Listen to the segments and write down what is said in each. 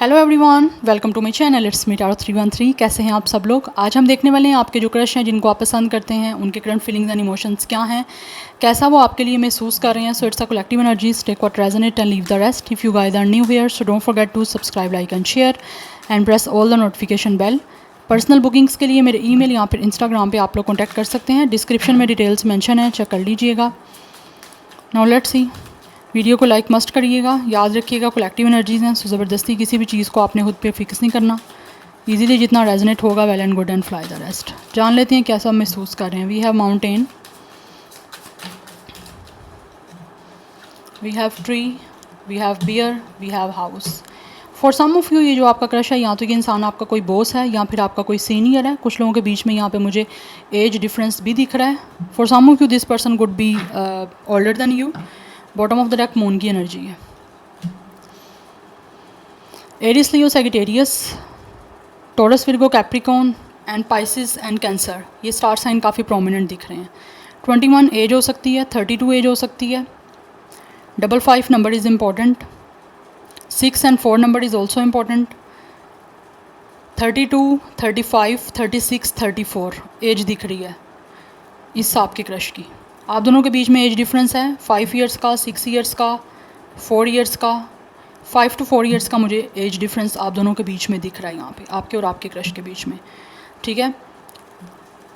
Hello everyone, welcome to my channel it's me Tarot 313। कैसे हैं आप सब लोग। आज हम देखने वाले हैं आपके जो क्रश हैं, जिनको आप पसंद करते हैं, उनके करंट फीलिंग्स एंड इमोशंस क्या हैं, कैसा वो आपके लिए महसूस कर रहे हैं। So it's a collective energies, take what resonate and leave the rest. If you guys are new here so don't forget to subscribe, like and share and press all the notification bell. Personal bookings के लिए मेरे email या फिर Instagram पे आप लोग contact कर सकते हैं। डिस्क्रिप्शन में डिटेल्स मेंशन है, चेक कर लीजिएगा। Now let's see. वीडियो को लाइक मस्ट करिएगा। याद रखिएगा कलेक्टिव एनर्जीज़ हैं, सो ज़बरदस्ती किसी भी चीज़ को आपने खुद पे फिक्स नहीं करना। इजीली जितना रेजोनेट होगा well and good and fly the rest. जान लेते हैं कैसा महसूस कर रहे हैं। We have mountain, we have tree, we have bear, we have house. For some of you ये जो आपका क्रश है, या तो ये इंसान आपका कोई बॉस है या फिर आपका कोई सीनियर है। कुछ लोगों के बीच में यहाँ पे मुझे एज डिफरेंस भी दिख रहा है। For some of you this person would be older than you. Bottom of the deck moon की एनर्जी है। Aries, Leo, Sagittarius, Taurus, Virgo, Capricorn and Pisces and Cancer, ये स्टार साइन काफ़ी prominent दिख रहे हैं। 21 एज हो सकती है, 32 एज हो सकती है। 55 number is important. 6 and 4 number is also important. 32, 35, 36, 34 age दिख रही है इस आपके क्रश की। आप दोनों के बीच में एज डिफरेंस है 5 ईयर्स का, 6 ईयर्स का, 4 ईयर्स का। 5 to 4 ईयर्स का मुझे एज डिफरेंस आप दोनों के बीच में दिख रहा है यहाँ पे, आपके और आपके क्रश के बीच में। ठीक है।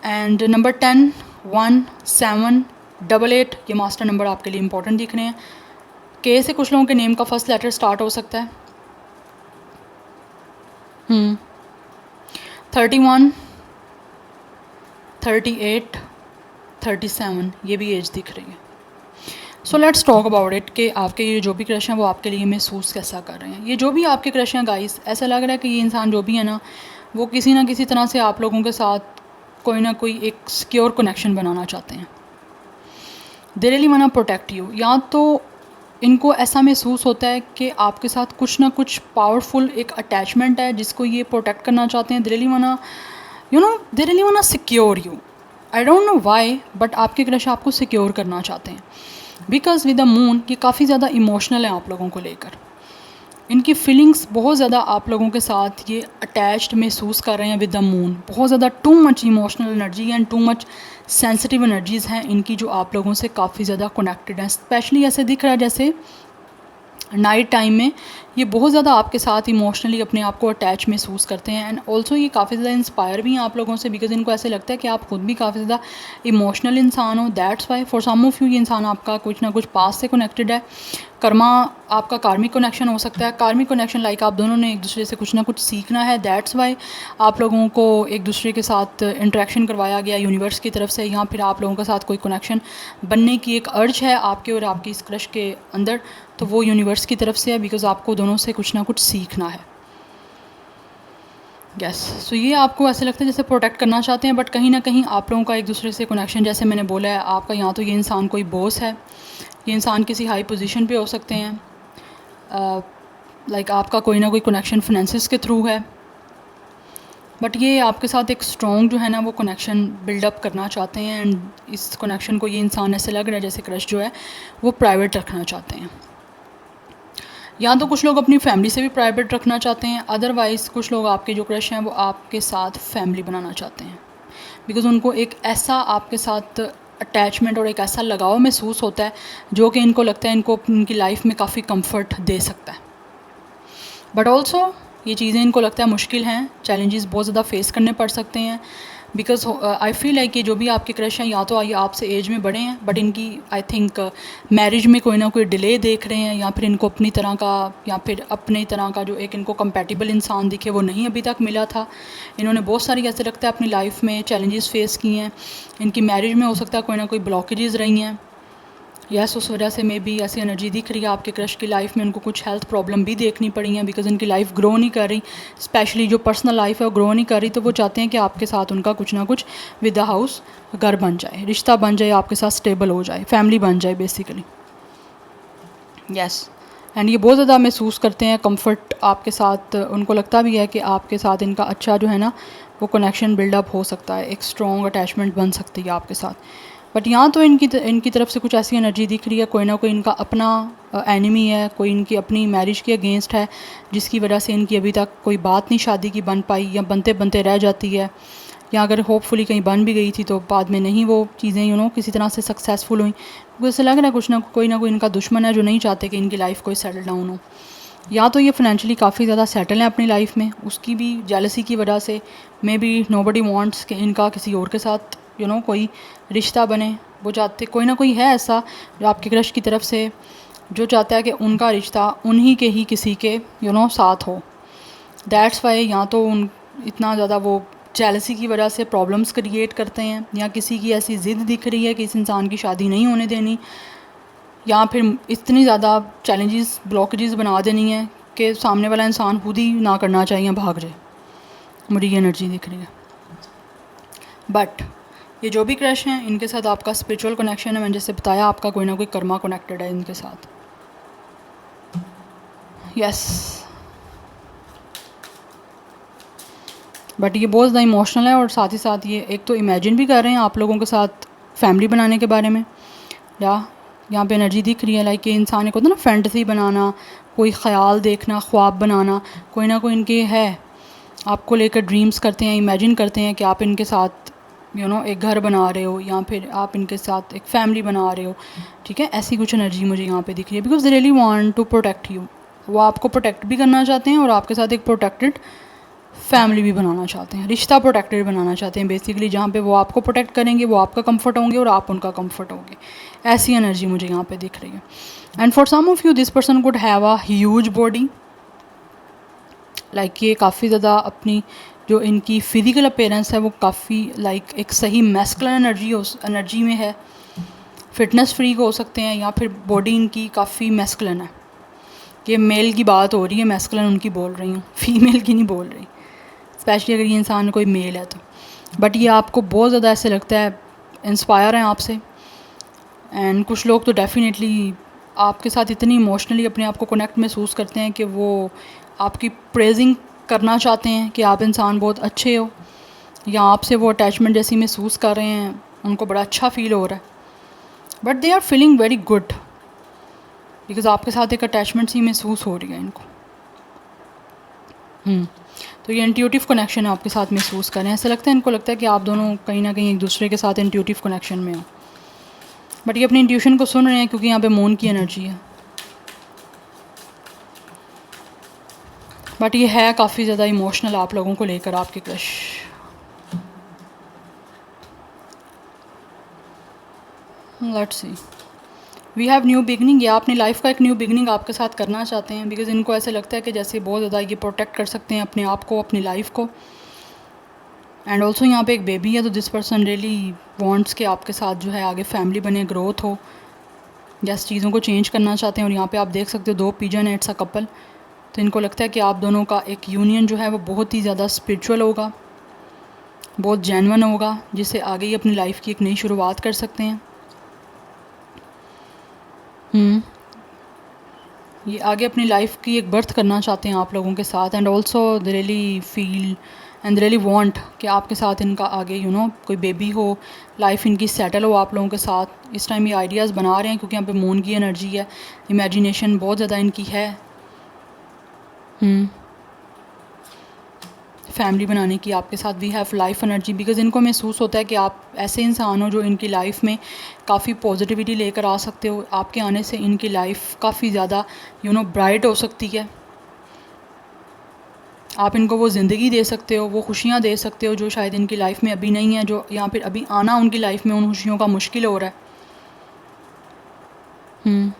एंड नंबर 10, 1, 7, 88 ये मास्टर नंबर आपके लिए इंपॉर्टेंट दिख रहे हैं। के से कुछ लोगों के नेम का फर्स्ट लेटर स्टार्ट हो सकता है। 31, 38, 37 ये भी एज दिख रही है। So let's talk about it कि आपके ये जो भी क्रश हैं वो आपके लिए महसूस कैसा कर रहे हैं। ये जो भी आपके क्रश हैं गाइस, ऐसा लग रहा है कि ये इंसान जो भी है ना, वो किसी ना किसी तरह से आप लोगों के साथ कोई ना कोई एक सिक्योर कनेक्शन बनाना चाहते हैं। They really want to protect you. या तो इनको ऐसा महसूस होता है कि आपके साथ कुछ ना कुछ पावरफुल एक अटैचमेंट है जिसको ये प्रोटेक्ट करना चाहते हैं। They really want to secure you. I don't know why, but आपके क्रश आपको सिक्योर करना चाहते हैं। बिकॉज विद द मून ये काफ़ी ज़्यादा इमोशनल है आप लोगों को लेकर। इनकी फीलिंग्स बहुत ज़्यादा आप लोगों के साथ ये अटैच्ड महसूस कर रहे हैं विद द मून। बहुत ज़्यादा too much emotional energy and too much sensitive energies हैं इनकी, जो आप लोगों से काफ़ी ज़्यादा कनेक्टेड हैं। स्पेशली ऐसे दिख रहा है जैसे नाइट टाइम में ये बहुत ज़्यादा आपके साथ इमोशनली अपने आप को अटैच महसूस करते हैं। एंड ऑल्सो ये काफ़ी ज़्यादा इंस्पायर भी हैं आप लोगों से, बिकॉज इनको ऐसे लगता है कि आप खुद भी काफ़ी ज़्यादा इमोशनल इंसान हो। That's why for some of you ये इंसान आपका कुछ ना कुछ पास से कनेक्टेड है। कर्मा आपका कार्मिक कनेक्शन हो सकता है। कार्मिक कनेक्शन लाइक आप दोनों ने एक दूसरे से कुछ ना कुछ सीखना है। दैट्स वाई आप लोगों को एक दूसरे के साथ इंटरेक्शन करवाया गया यूनिवर्स की तरफ से, या फिर आप लोगों के साथ कोई कनेक्शन बनने की एक अर्ज है आपके और आपकी इस क्रश के अंदर, तो वो यूनिवर्स की तरफ से है। बिकॉज आपको दोनों से कुछ ना कुछ सीखना है। यस, सो ये आपको ऐसे लगता है जैसे प्रोटेक्ट करना चाहते हैं, बट कहीं ना कहीं आप लोगों का एक दूसरे से कनेक्शन, जैसे मैंने बोला है आपका, यहाँ तो ये इंसान कोई बॉस है, ये इंसान किसी हाई पोजीशन पे हो सकते हैं। लाइक आपका कोई ना कोई कनेक्शन फाइनेंसिस के थ्रू है, बट ये आपके साथ एक स्ट्रॉन्ग जो है ना वो कनेक्शन बिल्डअप करना चाहते हैं। एंड इस कनेक्शन को ये इंसान ऐसे लग रहा है जैसे क्रश जो है वो प्राइवेट रखना चाहते हैं। या तो कुछ लोग अपनी फैमिली से भी प्राइवेट रखना चाहते हैं, अदरवाइज़ कुछ लोग आपके जो क्रश हैं वो आपके साथ फैमिली बनाना चाहते हैं। बिकॉज़ उनको एक ऐसा आपके साथ अटैचमेंट और एक ऐसा लगाव महसूस होता है जो कि इनको लगता है इनको उनकी लाइफ में काफ़ी कंफर्ट दे सकता है। बट ऑल्सो ये चीज़ें इनको लगता है मुश्किल हैं, चैलेंजेस बहुत ज़्यादा फेस करने पड़ सकते हैं। बिकॉज आई फील लाइक कि जो भी आपके क्रश हैं या तो ये आपसे एज में बड़े हैं, बट इनकी आई थिंक मैरिज में कोई ना कोई डिले देख रहे हैं, या फिर इनको अपनी तरह का या फिर अपनी तरह का जो एक इनको कंपैटिबल इंसान दिखे वो नहीं अभी तक मिला था। इन्होंने बहुत सारी ऐसे लगता है अपनी लाइफ में चैलेंजेस फेस किए हैं। इनकी मैरिज में हो सकता है कोई ना कोई ब्लॉकेजेस रही हैं। यस, उस वजह से मे बी ऐसी एनर्जी दिख रही है आपके क्रश की लाइफ में उनको कुछ हेल्थ प्रॉब्लम भी देखनी पड़ी हैं। बिकॉज उनकी लाइफ ग्रो नहीं कर रही, स्पेशली जो पर्सनल लाइफ है वो ग्रो नहीं कर रही, तो वो चाहते हैं कि आपके साथ उनका कुछ ना कुछ विद द हाउस घर बन जाए, रिश्ता बन जाए, आपके साथ स्टेबल हो जाए, फैमिली बन जाए बेसिकली। यस, एंड ये बहुत ज़्यादा महसूस करते हैं कंफर्ट आपके साथ। उनको लगता भी है कि आपके साथ इनका अच्छा जो है ना वो कनेक्शन बिल्डअप हो सकता है, एक स्ट्रॉन्ग अटैचमेंट बन सकती है आपके साथ। बट यहाँ तो इनकी तरफ से कुछ ऐसी एनर्जी दिख रही है, कोई ना कोई इनका अपना एनिमी है, कोई इनकी अपनी मैरिज के अगेंस्ट है, जिसकी वजह से इनकी अभी तक कोई बात नहीं शादी की बन पाई, या बनते बनते रह जाती है, या अगर होपफुली कहीं बन भी गई थी तो बाद में नहीं वो चीज़ें किसी तरह से सक्सेसफुल हुई। क्योंकि ऐसा लग रहा है कुछ ना कोई इनका दुश्मन है जो नहीं चाहते कि इनकी लाइफ कोई सेटल डाउन हो। या तो ये फाइनेंशियली काफ़ी ज़्यादा सेटल है अपनी लाइफ में, उसकी भी जेलसी की वजह से मे बी नोबडी वांट्स कि इनका किसी और के साथ कोई रिश्ता बने। वो चाहते, कोई ना कोई है ऐसा जो आपके क्रश की तरफ से जो चाहता है कि उनका रिश्ता उन्हीं के ही किसी के साथ हो। दैट्स वाई या तो उन इतना ज़्यादा वो जेलसी की वजह से प्रॉब्लम्स क्रिएट करते हैं, या किसी की ऐसी ज़िद दिख रही है कि इस इंसान की शादी नहीं होने देनी, या फिर इतनी ज़्यादा चैलेंजेस ब्लॉकेजेस बना देनी है कि सामने वाला इंसान खुद ही ना करना चाहिए, भाग जाए। मुझे ये एनर्जी दिख रही है। बट ये जो भी क्रश हैं इनके साथ आपका स्पिरिचुअल कनेक्शन है। मैंने जैसे बताया आपका कोई ना कोई कर्मा कनेक्टेड है इनके साथ। यस, बट ये बहुत ज़्यादा इमोशनल है, और साथ ही साथ ये एक तो इमेजिन भी कर रहे हैं आप लोगों के साथ फैमिली बनाने के बारे में। या यहाँ पे एनर्जी दिख रही है लाइक कि इंसान को ना फैंटेसी बनाना, कोई ख़्याल देखना, ख्वाब बनाना, कोई ना कोई इनके है आपको लेकर ड्रीम्स करते हैं, इमेजिन करते हैं कि आप इनके साथ एक घर बना रहे हो, या फिर आप इनके साथ एक फैमिली बना रहे हो। ठीक है, ऐसी कुछ एनर्जी मुझे यहाँ पे दिख रही है, because they really want to protect you. वो आपको प्रोटेक्ट भी करना चाहते हैं और आपके साथ एक प्रोटेक्टेड फैमिली भी बनाना चाहते हैं, रिश्ता प्रोटेक्टेड बनाना चाहते हैं बेसिकली, जहाँ पे वो आपको प्रोटेक्ट करेंगे, वो आपका कंफर्ट होंगे और आप उनका कंफर्ट होंगे। ऐसी एनर्जी मुझे यहाँ पे दिख रही है। And for some of you this person could have a huge body, like ये काफ़ी ज़्यादा अपनी जो इनकी फ़िज़िकल अपीयरेंस है वो काफ़ी लाइक एक सही मैस्कुलिन एनर्जी में है। फिटनेस फ्रीक हो सकते हैं, या फिर बॉडी इनकी काफ़ी मैस्कुलिन है। ये मेल की बात हो रही है, मैस्कुलिन उनकी बोल रही हूँ, फीमेल की नहीं बोल रही, स्पेशली अगर ये इंसान कोई मेल है तो। बट ये आपको बहुत ज़्यादा ऐसे लगता है इंस्पायर हैं आपसे। एंड कुछ लोग तो डेफिनेटली आपके साथ इतनी इमोशनली अपने आप को कनेक्ट महसूस करते हैं कि वो आपकी प्रेजिंग करना चाहते हैं कि आप इंसान बहुत अच्छे हो, या आपसे वो अटैचमेंट जैसी महसूस कर रहे हैं, उनको बड़ा अच्छा फ़ील हो रहा है। But they are feeling very good because आपके साथ एक अटैचमेंट सी महसूस हो रही है इनको। तो ये इंट्यूटिव कनेक्शन है आपके साथ महसूस कर रहे हैं। ऐसा लगता है इनको, लगता है कि आप दोनों कहीं ना कहीं एक दूसरे के साथ इंट्यूटिव कनेक्शन में हो। बट ये अपनी इंट्यूशन को सुन रहे हैं क्योंकि यहाँ पे मून की एनर्जी है। बट ये है काफ़ी ज़्यादा इमोशनल आप लोगों को लेकर, आपके crush. Let's see, we have new beginning, या अपनी लाइफ का एक न्यू बिगनिंग आपके साथ करना चाहते हैं, बिकॉज इनको ऐसे लगता है कि जैसे बहुत ज़्यादा ये प्रोटेक्ट कर सकते हैं अपने आप को, अपनी लाइफ को। एंड ऑल्सो यहाँ पे एक बेबी है, तो दिस पर्सन रियली वांट्स कि आपके साथ जो है आगे फैमिली बने, ग्रोथ हो, जैसे चीज़ों को चेंज करना चाहते हैं। और यहाँ पे आप देख सकते हो 2 पिजन है, इट्स अ कपल। तो इनको लगता है कि आप दोनों का एक यूनियन जो है वो बहुत ही ज़्यादा स्पिरिचुअल होगा, बहुत जेन्युइन होगा, जिससे आगे ही अपनी लाइफ की एक नई शुरुआत कर सकते हैं। ये आगे अपनी लाइफ की एक बर्थ करना चाहते हैं आप लोगों के साथ। And also they really feel and really want कि आपके साथ इनका आगे कोई बेबी हो, लाइफ इनकी सेटल हो आप लोगों के साथ। इस टाइम ये आइडियाज़ बना रहे हैं क्योंकि यहाँ पे मून की एनर्जी है, इमेजिनेशन बहुत ज़्यादा इनकी है फैमिली बनाने की आपके साथ। We have life energy, because इनको महसूस होता है कि आप ऐसे इंसान हो जो इनकी लाइफ में काफ़ी पॉजिटिविटी लेकर आ सकते हो। आपके आने से इनकी लाइफ काफ़ी ज़्यादा ब्राइट हो सकती है। आप इनको वो ज़िंदगी दे सकते हो, वो खुशियाँ दे सकते हो जो शायद इनकी लाइफ में अभी नहीं है, जो या फिर अभी आना उनकी लाइफ में उन खुशियों का मुश्किल हो रहा है।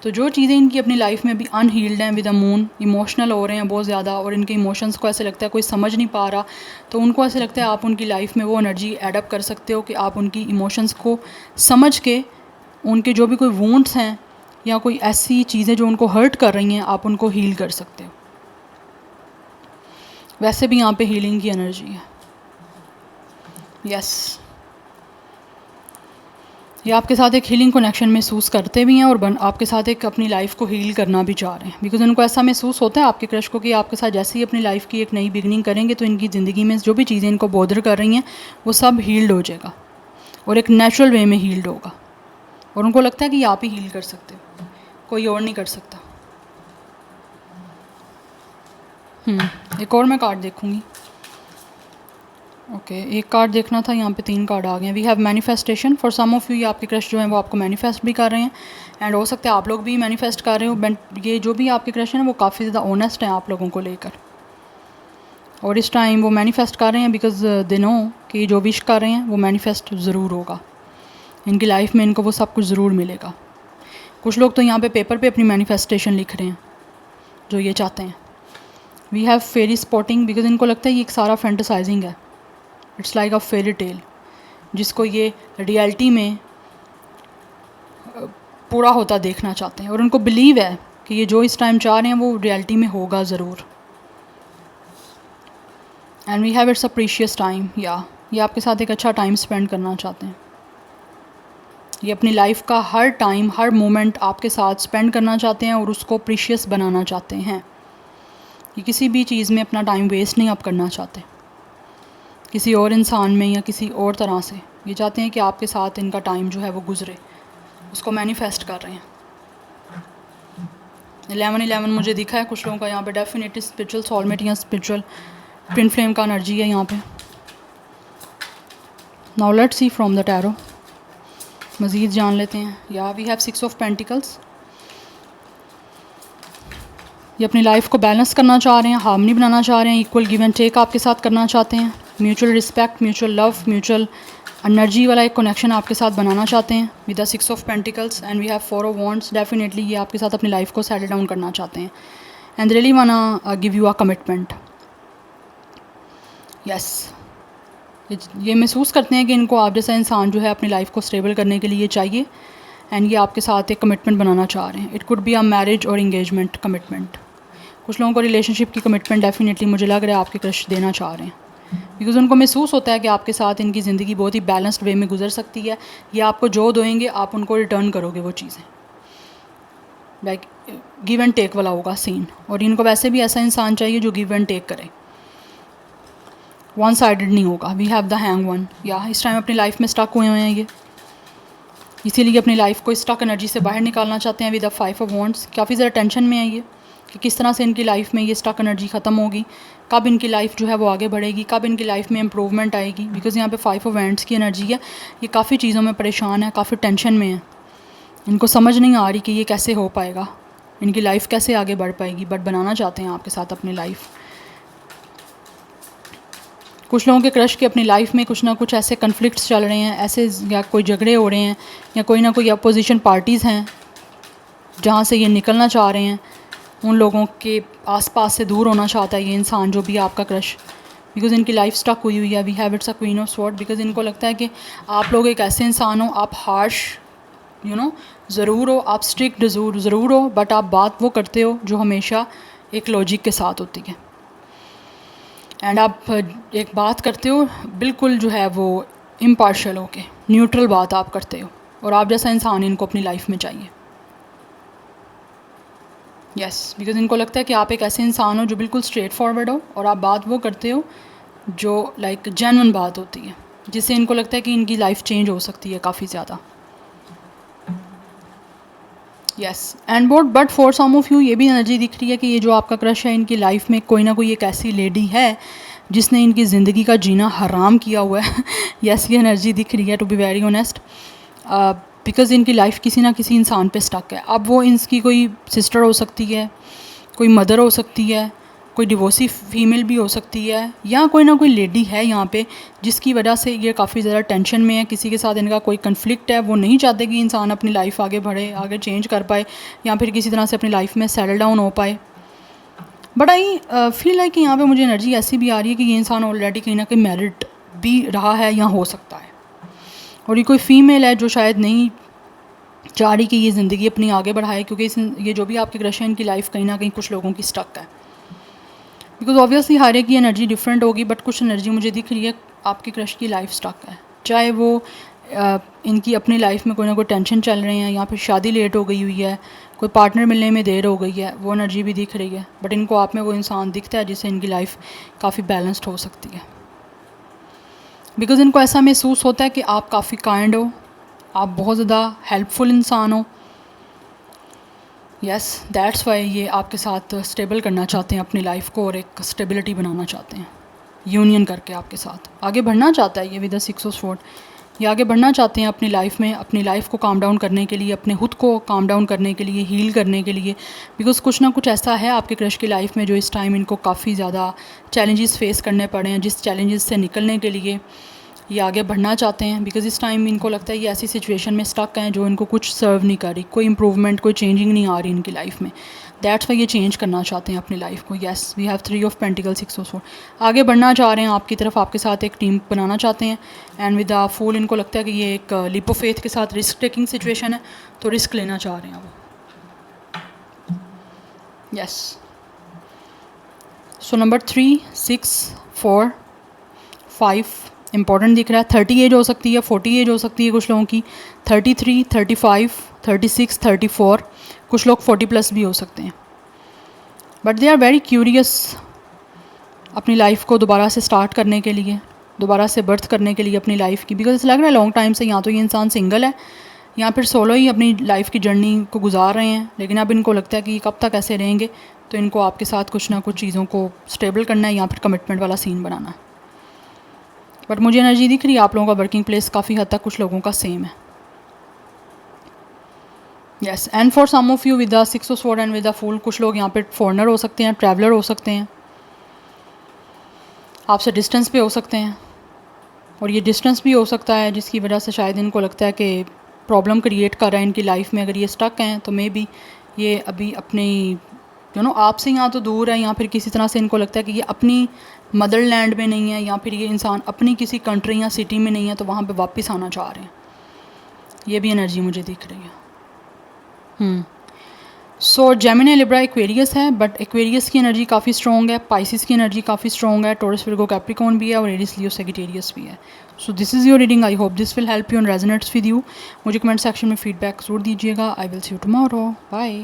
तो जो चीज़ें इनकी अपनी लाइफ में अभी अनहील्ड हैं विद द मून, इमोशनल हो रहे हैं बहुत ज़्यादा, और इनके इमोशंस को ऐसे लगता है कोई समझ नहीं पा रहा, तो उनको ऐसे लगता है आप उनकी लाइफ में वो एनर्जी एडअप कर सकते हो कि आप उनकी इमोशंस को समझ के, उनके जो भी कोई वुंड्स हैं या कोई ऐसी चीज़ें जो उनको हर्ट कर रही हैं, आप उनको हील कर सकते हो। वैसे भी यहाँ पे हीलिंग की एनर्जी है। यस, ये आपके साथ एक हीलिंग कनेक्शन महसूस करते भी हैं, और आपके साथ एक अपनी लाइफ को हील करना भी चाह रहे हैं, बिकॉज उनको ऐसा महसूस होता है आपके क्रश को कि आपके साथ जैसे ही अपनी लाइफ की एक नई बिगनिंग करेंगे तो इनकी ज़िंदगी में जो भी चीज़ें इनको बॉदर कर रही हैं वो सब हील्ड हो जाएगा, और एक नेचुरल वे में हील्ड होगा, और उनको लगता है कि आप ही हील कर सकते हो, कोई और नहीं कर सकता। एक और मैं कार्ड देखूँगी। ओके, एक कार्ड देखना था, यहाँ पे 3 कार्ड आ गए हैं। We have manifestation. For some of you ये आपके क्रश जो हैं वो आपको मैनिफेस्ट भी कर रहे हैं, एंड हो सकता है आप लोग भी मैनिफेस्ट कर रहे हो। ये जो भी आपके क्रश हैं वो काफ़ी ज़्यादा ऑनेस्ट हैं आप लोगों को लेकर, और इस टाइम वो मैनिफेस्ट कर रहे हैं बिकॉज दे नो कि जो विश कर रहे हैं वो मैनिफेस्ट ज़रूर होगा। इनकी लाइफ में इनको वो सब कुछ ज़रूर मिलेगा। कुछ लोग तो यहाँ पे पेपर पे अपनी मैनिफेस्टेशन लिख रहे हैं जो ये चाहते हैं। We have fairy spotting because इनको लगता है ये एक सारा फैंटेसाइजिंग है, it's like a fairy tale, जिसको ये रियलिटी में पूरा होता देखना चाहते हैं, और उनको बिलीव है कि ये जो इस टाइम चाह रहे हैं वो रियलिटी में होगा ज़रूर। And we have it's a precious time, या ये आपके साथ एक अच्छा टाइम स्पेंड करना चाहते हैं। ये अपनी लाइफ का हर टाइम, हर मोमेंट आपके साथ स्पेंड करना चाहते हैं और उसको प्रीशियस बनाना चाहते हैं। ये किसी भी चीज़ में अपना टाइम वेस्ट नहीं आप करना चाहते, किसी और इंसान में या किसी और तरह से। ये चाहते हैं कि आपके साथ इनका टाइम जो है वो गुजरे, उसको मैनिफेस्ट कर रहे हैं। 11-11 मुझे दिखा है कुछ लोगों का यहाँ पे। डेफिनेटली स्पिरिचुअल सोलमेट या स्पिरिचुअल ट्विन फ्लेम का एनर्जी है यहाँ पे। Now let's see from the tarot, मज़ीद जान लेते हैं। या वी हैव 6 ऑफ पेंटिकल्स। ये अपनी लाइफ को बैलेंस करना चाह रहे हैं, हार्मनी बनाना चाह रहे हैं, इक्वल गिव एंड टेक आपके साथ करना चाहते हैं, mutual respect, mutual love, mutual energy वाला एक कनेक्शन आपके साथ बनाना चाहते हैं with the 6 of pentacles. And we have 4 of wands. Definitely ये आपके साथ अपनी लाइफ को सेटल डाउन करना चाहते हैं एंड रियली वाना give you a commitment. Yes, ये महसूस करते हैं कि इनको आप जैसा इंसान जो है अपनी लाइफ को स्टेबल करने के लिए चाहिए, एंड ये आपके साथ एक कमिटमेंट बनाना चाह रहे हैं। It could be a marriage और इंगेजमेंट कमिटमेंट। कुछ लोगों को रिलेशनशिप की कमिटमेंट डेफिनेटली मुझे लग रहा है आपके क्रश देना चाह रहे हैं, बिकॉज उनको महसूस होता है कि आपके साथ इनकी ज़िंदगी बहुत ही बैलेंस्ड वे में गुजर सकती है। ये आपको जो देंगे आप उनको रिटर्न करोगे वो चीज़ें, लाइक गिव एंड टेक वाला होगा सीन। और इनको वैसे भी ऐसा इंसान चाहिए जो गिव एंड टेक करे, वन साइडेड नहीं होगा। We have the hang one. या इस टाइम अपनी लाइफ में स्टक हुए हैं ये, इसीलिए अपनी लाइफ को स्टक एनर्जी से बाहर निकालना चाहते हैं विद द 5 ऑफ वॉन्ड्स। काफ़ी ज़्यादा टेंशन में है ये कि किस तरह से इनकी लाइफ में ये स्टक एनर्जी ख़त्म होगी, कब इनकी लाइफ जो है वो आगे बढ़ेगी, कब इनकी लाइफ में इम्प्रूवमेंट आएगी। बिकॉज यहाँ पे 5 ऑफ वैंड्स की एनर्जी है। ये काफ़ी चीज़ों में परेशान है, काफ़ी टेंशन में है, इनको समझ नहीं आ रही कि ये कैसे हो पाएगा, इनकी लाइफ कैसे आगे बढ़ पाएगी, बट बनाना चाहते हैं आपके साथ अपनी लाइफ। कुछ लोगों के क्रश के अपनी लाइफ में कुछ ना कुछ ऐसे कन्फ्लिक्ट्स चल रहे हैं, ऐसे या कोई झगड़े हो रहे हैं, या कोई ना कोई अपोजिशन पार्टीज़ हैं जहाँ से ये निकलना चाह रहे हैं। उन लोगों के आसपास से दूर होना चाहता है ये इंसान जो भी आपका क्रश, बिकॉज इनकी लाइफ स्टक हुई हुई है। We have it's a queen of sword. Because इनको लगता है कि आप लोग एक ऐसे इंसान हो, आप हार्श ज़रूर हो, आप स्ट्रिक्ट ज़रूर हो, बट आप बात वो करते हो जो हमेशा एक लॉजिक के साथ होती है। एंड आप एक बात करते हो बिल्कुल जो है वो इम्पार्शियल होके, न्यूट्रल बात आप करते हो, और आप जैसा इंसान इनको अपनी लाइफ में चाहिए। यस, बिकॉज इनको लगता है कि आप एक ऐसे इंसान हो जो बिल्कुल स्ट्रेट फॉरवर्ड हो, और आप बात वो करते हो जो लाइक जेन्युइन बात होती है, जिससे इनको लगता है कि इनकी लाइफ चेंज हो सकती है काफ़ी ज़्यादा। Yes, and but for some of you ये भी एनर्जी दिख रही है कि ये जो आपका क्रश है इनकी लाइफ में कोई ना कोई एक ऐसी लेडी है जिसने इनकी ज़िंदगी का जीना हराम किया हुआ है। यस, ये एनर्जी दिख रही है, to be very honest, because इनकी लाइफ किसी ना किसी इंसान पे स्टक है। अब वो इनकी कोई सिस्टर हो सकती है, कोई मदर हो सकती है, कोई डिवोर्सी फीमेल भी हो सकती है, या कोई ना कोई लेडी है यहाँ पे जिसकी वजह से ये काफ़ी ज़्यादा टेंशन में है। किसी के साथ इनका कोई कन्फ्लिक्ट है, वो नहीं चाहते कि इंसान अपनी लाइफ आगे बढ़े, आगे चेंज कर पाए, या फिर किसी तरह से अपनी लाइफ में सेटल डाउन हो पाए। बट आई फील लाइक कि यहाँ पे मुझे एनर्जी ऐसी भी आ रही है कि ये इंसान ऑलरेडी कहीं ना कहीं मैरिड भी रहा है या हो सकता है, और ये कोई फ़ीमेल है जो शायद नहीं चाह रही कि ये ज़िंदगी अपनी आगे बढ़ाए, क्योंकि ये जो भी आपके क्रश है इनकी लाइफ कहीं ना कहीं कुछ लोगों की स्टक है। बिकॉज ऑब्वियसली हर एक की एनर्जी डिफरेंट होगी, बट कुछ एनर्जी मुझे दिख रही है आपकी क्रश की लाइफ स्टक है, चाहे वो इनकी अपनी लाइफ में कोई ना कोई टेंशन चल रहे हैं, या फिर शादी लेट हो गई हुई है, कोई पार्टनर मिलने में देर हो गई है, वो एनर्जी भी दिख रही है। बट इनको आप में वो इंसान दिखता है जिससे इनकी लाइफ काफ़ी बैलेंस्ड हो सकती है। बिकॉज़ इनको ऐसा महसूस होता है कि आप काफ़ी काइंड हो, आप बहुत ज़्यादा हेल्पफुल इंसान हो। यस, दैट्स वाई ये आपके साथ स्टेबल करना चाहते हैं अपनी लाइफ को और एक स्टेबिलिटी बनाना चाहते हैं, यूनियन करके आपके साथ आगे बढ़ना चाहता है ये विद द 6 ऑफ स्वॉर्ड। ये आगे बढ़ना चाहते हैं अपनी लाइफ में, अपनी लाइफ को काम डाउन करने के लिए, अपने खुद को काम डाउन करने के लिए, हील करने के लिए। बिकॉज़ कुछ ना कुछ ऐसा है आपके क्रश की लाइफ में जो इस टाइम इनको काफ़ी ज़्यादा चैलेंजेस फेस करने पड़े हैं, जिस चैलेंजेस से निकलने के लिए ये आगे बढ़ना चाहते हैं। बिकॉज़ इस टाइम इनको लगता है ये ऐसी सिचुएशन में स्टक हैं जो इनको कुछ सर्व नहीं कर रही, कोई इंप्रूवमेंट, कोई चेंजिंग नहीं आ रही इनकी लाइफ में। दैट्स वाई ये चेंज करना चाहते हैं अपनी लाइफ को। Yes, we have 3 of pentacle, 6 of sword. आगे बढ़ना चाह रहे हैं आपकी तरफ, आपके साथ एक टीम बनाना चाहते हैं। एंड विद द फूल इनको लगता है कि ये एक लीप ऑफ फेथ के साथ रिस्क टेकिंग सिचुएशन है, तो रिस्क लेना चाह रहे हैं वो। यस, सो नंबर 3, 6, 4, 5 इंपॉर्टेंट दिख रहा है। 30 एज हो सकती है, 40 एज हो सकती है कुछ लोगों की, 33, 35, 36, 34, कुछ लोग 40 प्लस भी हो सकते हैं। But they are very curious अपनी लाइफ को दोबारा से स्टार्ट करने के लिए, दोबारा से बर्थ करने के लिए अपनी लाइफ की। बिकॉज ऐसा लग रहा है लॉन्ग टाइम से या तो ये इंसान सिंगल है या फिर सोलो ही अपनी लाइफ की जर्नी को गुजार रहे हैं, लेकिन अब इनको लगता है कि कब तक ऐसे रहेंगे, तो इनको आपके साथ कुछ ना कुछ चीज़ों को स्टेबल करना है या फिर कमिटमेंट वाला सीन बनाना है। बट मुझे एनर्जी दिख रही है आप लोगों का वर्किंग प्लेस काफ़ी हद तक कुछ लोगों का सेम है। Yes, and for some of you with the 6 of sword and with the fool, कुछ लोग यहाँ पे फॉरेनर हो सकते हैं, ट्रैवलर हो सकते हैं, आपसे डिस्टेंस पे हो सकते हैं। और ये डिस्टेंस भी हो सकता है जिसकी वजह से शायद इनको लगता है कि प्रॉब्लम क्रिएट कर रहा है इनकी लाइफ में। अगर ये स्टक हैं तो मे बी ये अभी अपनी आपसे यहाँ तो दूर है, या फिर किसी तरह से इनको लगता है कि ये अपनी मदरलैंड में नहीं है, या फिर ये इंसान अपनी किसी कंट्री या सिटी में नहीं है, तो वहाँ पे वापस आना चाह रहे हैं। ये भी एनर्जी मुझे दिख रही है। सो जेमिनी, लिब्रा, एक्वेरियस है, बट एक्वेरियस की एनर्जी काफ़ी स्ट्रॉन्ग है, पाइसिस की एनर्जी काफ़ी स्ट्रॉन्ग है, टॉरस, विर्गो, कैप्रिकॉर्न भी है और एरिस, लियो, सेजिटेरियस भी है। So this is your reading. I hope this will help you and resonates with you. मुझे कमेंट सेक्शन में फीडबैक ज़रूर दीजिएगा। I will see you tomorrow. Bye.